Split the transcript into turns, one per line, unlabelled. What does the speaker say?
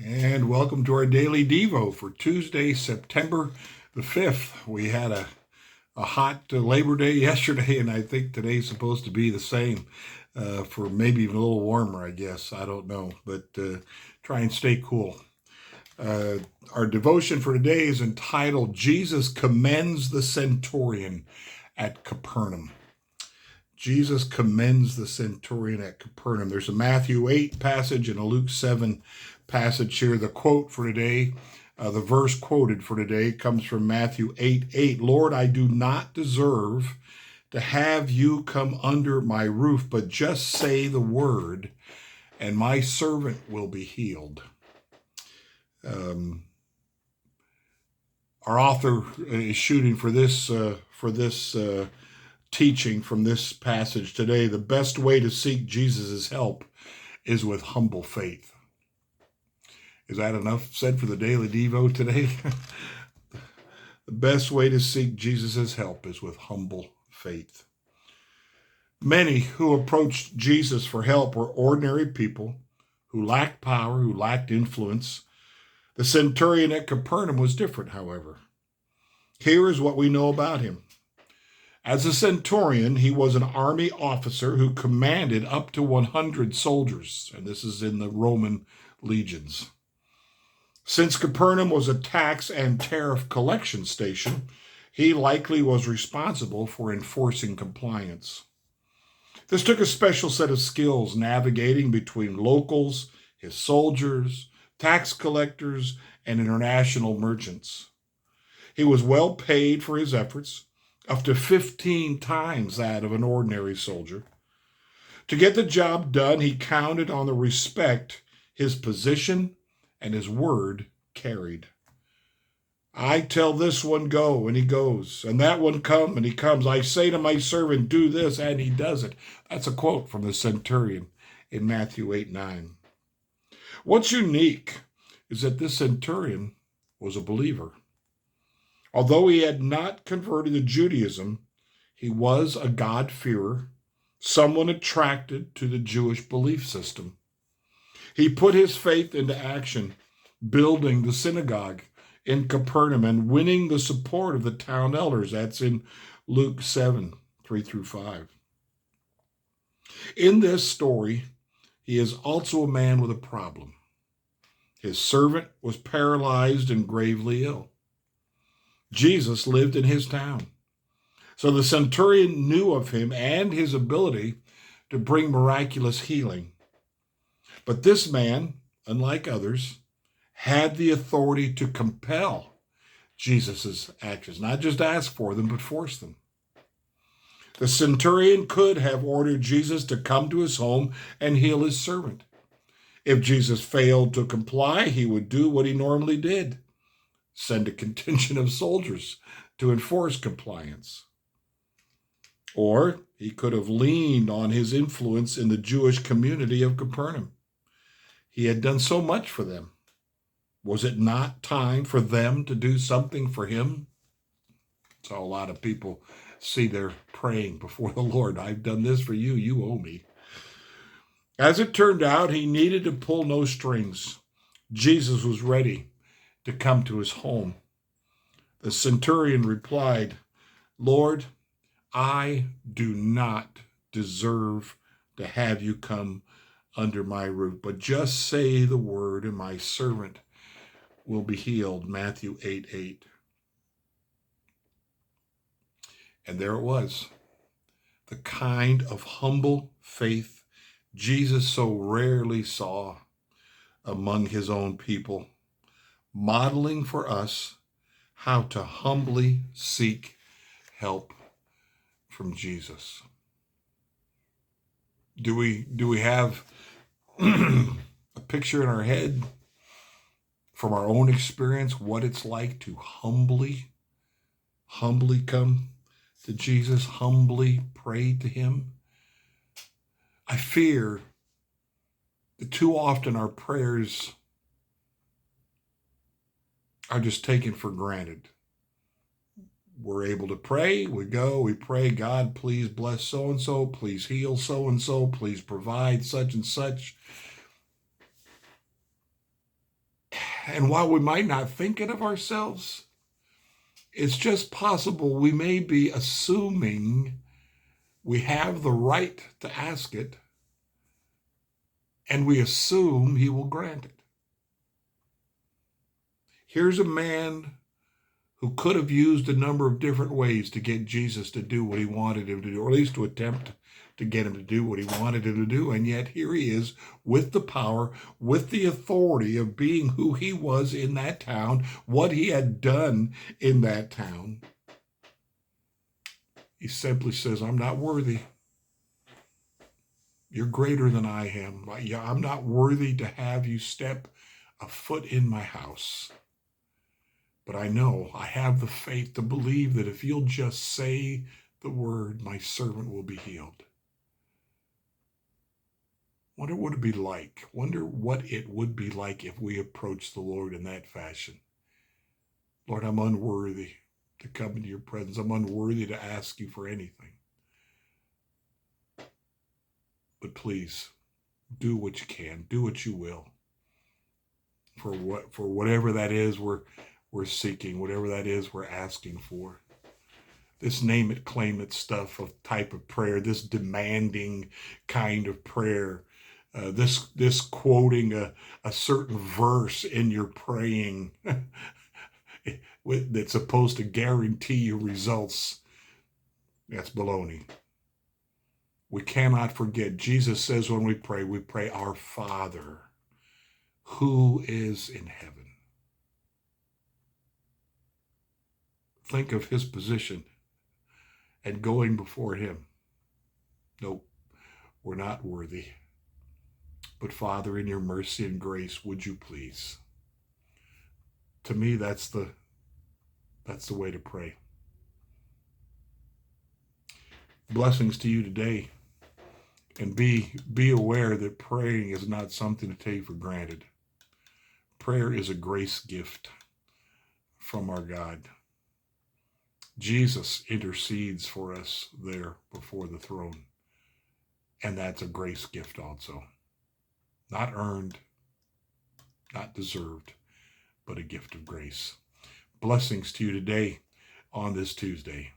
And welcome to our daily Devo for Tuesday, September the 5th. We had a hot Labor Day yesterday, and I think today's supposed to be the same for maybe even a little warmer, I guess. I don't know, but try and stay cool. Our devotion for today is entitled, Jesus Commends the Centurion at Capernaum. Jesus commends the centurion at Capernaum. There's a Matthew 8 passage and a Luke 7 passage here. The quote for today, the verse quoted for today comes from Matthew 8:8. Lord, I do not deserve to have you come under my roof, but just say the word, and my servant will be healed. Our author is shooting for this teaching from this passage today. The best way to seek Jesus' help is with humble faith. Is that enough said for the Daily Devo today? The best way to seek Jesus' help is with humble faith. Many who approached Jesus for help were ordinary people who lacked power, who lacked influence. The centurion at Capernaum was different, however. Here is what we know about him. As a centurion, he was an army officer who commanded up to 100 soldiers, and this is in the Roman legions. Since Capernaum was a tax and tariff collection station, he likely was responsible for enforcing compliance. This took a special set of skills navigating between locals, his soldiers, tax collectors, and international merchants. He was well paid for his efforts, up to 15 times that of an ordinary soldier. To get the job done, he counted on the respect his position and his word carried. I tell this one, go, and he goes, and that one, come, and he comes. I say to my servant, do this, and he does it. That's a quote from the centurion in Matthew 8:9. What's unique is that this centurion was a believer. Although he had not converted to Judaism, he was a God-fearer, someone attracted to the Jewish belief system. He put his faith into action, building the synagogue in Capernaum and winning the support of the town elders. That's in Luke 7, 3-5. In this story, he is also a man with a problem. His servant was paralyzed and gravely ill. Jesus lived in his town. So the centurion knew of him and his ability to bring miraculous healing. But this man, unlike others, had the authority to compel Jesus' actions, not just ask for them, but force them. The centurion could have ordered Jesus to come to his home and heal his servant. If Jesus failed to comply, he would do what he normally did: send a contingent of soldiers to enforce compliance. Or he could have leaned on his influence in the Jewish community of Capernaum. He had done so much for them. Was it not time for them to do something for him? So a lot of people see they're praying before the Lord. I've done this for you, you owe me. As it turned out, he needed to pull no strings. Jesus was ready to come to his home. The centurion replied, Lord, I do not deserve to have you come under my roof, but just say the word and my servant will be healed. Matthew 8:8. And there it was, the kind of humble faith Jesus so rarely saw among his own people, modeling for us how to humbly seek help from Jesus. Do we have a picture in our head from our own experience what it's like to humbly come to Jesus, humbly pray to him? I fear that too often our prayers are just taken for granted. We're able to pray, we go, we pray, God, please bless so-and-so, please heal so-and-so, please provide such and such. And while we might not think it of ourselves, it's just possible we may be assuming we have the right to ask it, and we assume he will grant it. Here's a man who could have used a number of different ways to get Jesus to do what he wanted him to do, or at least to attempt to get him to do what he wanted him to do. And yet here he is with the power, with the authority of being who he was in that town, what he had done in that town. He simply says, I'm not worthy. You're greater than I am. I'm not worthy to have you step a foot in my house. But I know I have the faith to believe that if you'll just say the word, my servant will be healed. Wonder what it'd be like. Wonder what it would be like if we approached the Lord in that fashion. Lord, I'm unworthy to come into your presence. I'm unworthy to ask you for anything. But please, do what you can. Do what you will. For whatever that is we're seeking, whatever that is we're asking for. This name it, claim it stuff of type of prayer, this demanding kind of prayer, this quoting a certain verse in your praying that's supposed to guarantee you results. That's baloney. We cannot forget, Jesus says when we pray, our Father who is in heaven. Think of his position and going before him. Nope, we're not worthy. But Father, in your mercy and grace, would you please? To me, that's the way to pray. Blessings to you today. And be aware that praying is not something to take for granted. Prayer is a grace gift from our God. Jesus intercedes for us there before the throne. And that's a grace gift also. Not earned, not deserved, but a gift of grace. Blessings to you today on this Tuesday.